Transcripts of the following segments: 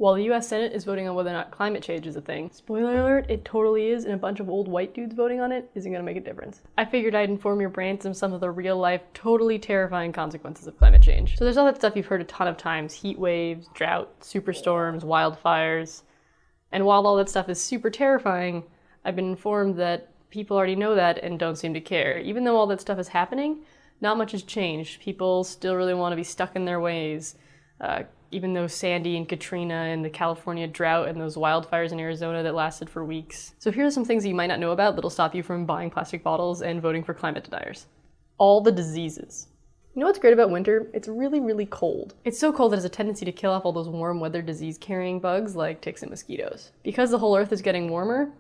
While the US Senate is voting on whether or not climate change is a thing, spoiler alert, it totally is, and a bunch of old white dudes voting on it isn't gonna make a difference. I figured I'd inform your brains of some of the real life, totally terrifying consequences of climate change. So there's all that stuff you've heard a ton of times: heat waves, drought, superstorms, wildfires. And while all that stuff is super terrifying, I've been informed that people already know that and don't seem to care. Even though all that stuff is happening, not much has changed. People still really want to be stuck in their ways. Even though Sandy and Katrina and the California drought and those wildfires in Arizona that lasted for weeks. So here are some things that you might not know about that'll stop you from buying plastic bottles and voting for climate deniers. All the diseases. You know what's great about winter? It's really, really cold. It's so cold that it has a tendency to kill off all those warm weather disease-carrying bugs like ticks and mosquitoes. Because the whole earth is getting warmer,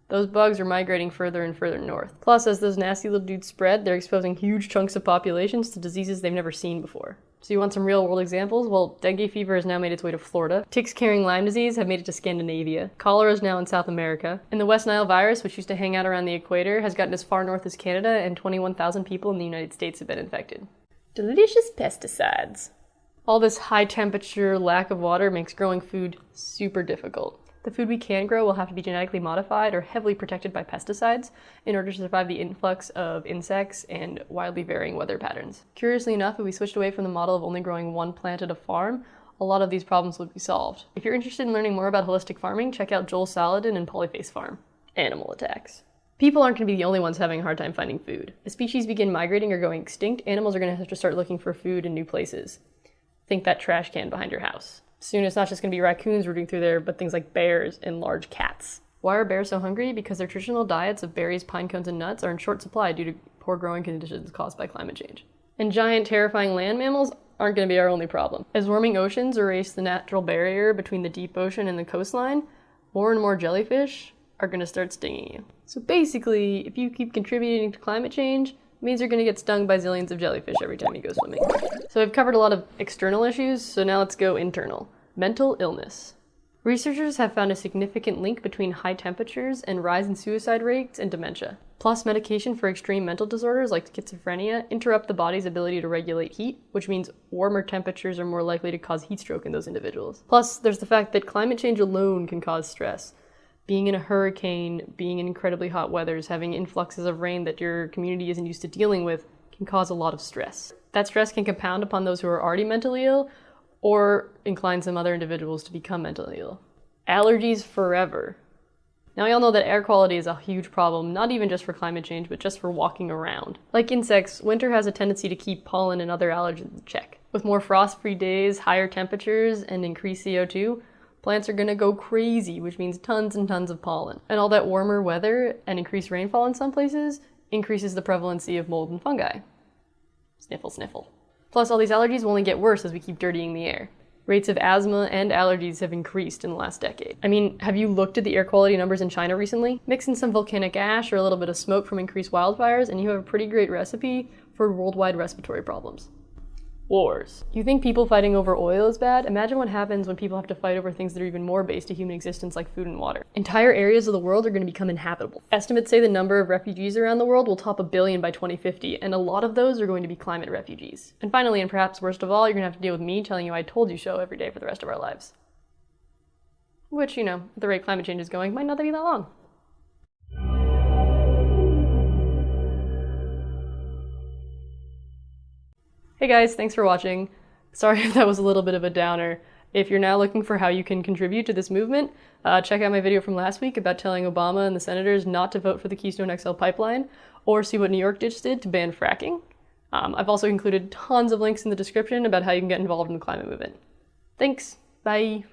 those bugs are migrating further and further north. Plus, as those nasty little dudes spread, they're exposing huge chunks of populations to diseases they've never seen before. So you want some real-world examples? Well, dengue fever has now made its way to Florida. Ticks carrying Lyme disease have made it to Scandinavia. Cholera is now in South America. And the West Nile virus, which used to hang out around the equator, has gotten as far north as Canada, and 21,000 people in the United States have been infected. Delicious pesticides. All this high temperature, lack of water makes growing food super difficult. The food we can grow will have to be genetically modified or heavily protected by pesticides in order to survive the influx of insects and wildly varying weather patterns. Curiously enough, if we switched away from the model of only growing one plant at a farm, a lot of these problems would be solved. If you're interested in learning more about holistic farming, check out Joel Saladin and Polyface Farm. Animal attacks. People aren't going to be the only ones having a hard time finding food. As species begin migrating or going extinct, animals are going to have to start looking for food in new places. Think that trash can behind your house. Soon it's not just going to be raccoons rooting through there, but things like bears and large cats. Why are bears so hungry? Because their traditional diets of berries, pine cones, and nuts are in short supply due to poor growing conditions caused by climate change. And giant, terrifying land mammals aren't going to be our only problem. As warming oceans erase the natural barrier between the deep ocean and the coastline, more and more jellyfish are going to start stinging you. So basically, if you keep contributing to climate change, it means you're going to get stung by zillions of jellyfish every time you go swimming. So I've covered a lot of external issues, so now let's go internal. Mental illness. Researchers have found a significant link between high temperatures and rise in suicide rates and dementia. Plus, medication for extreme mental disorders like schizophrenia interrupt the body's ability to regulate heat, which means warmer temperatures are more likely to cause heat stroke in those individuals. Plus, there's the fact that climate change alone can cause stress. Being in a hurricane, being in incredibly hot weathers, having influxes of rain that your community isn't used to dealing with can cause a lot of stress. That stress can compound upon those who are already mentally ill, or incline some other individuals to become mentally ill. Allergies forever. Now we all know that air quality is a huge problem, not even just for climate change, but just for walking around. Like insects, winter has a tendency to keep pollen and other allergens in check. With more frost-free days, higher temperatures, and increased CO2, plants are gonna go crazy, which means tons and tons of pollen. And all that warmer weather and increased rainfall in some places increases the prevalency of mold and fungi. Sniffle, sniffle. Plus, all these allergies will only get worse as we keep dirtying the air. Rates of asthma and allergies have increased in the last decade. I mean, have you looked at the air quality numbers in China recently? Mix in some volcanic ash or a little bit of smoke from increased wildfires, and you have a pretty great recipe for worldwide respiratory problems. Wars. You think people fighting over oil is bad? Imagine what happens when people have to fight over things that are even more base to human existence, like food and water. Entire areas of the world are going to become inhabitable. Estimates say the number of refugees around the world will top 1 billion by 2050, and a lot of those are going to be climate refugees. And finally, and perhaps worst of all, you're going to have to deal with me telling you I told you so every day for the rest of our lives. Which, you know, at the rate climate change is going, might not be that long. Hey guys, thanks for watching. Sorry if that was a little bit of a downer. If you're now looking for how you can contribute to this movement, check out my video from last week about telling Obama and the senators not to vote for the Keystone XL pipeline, or see what New York just did to ban fracking. I've also included tons of links in the description about how you can get involved in the climate movement. Thanks, bye.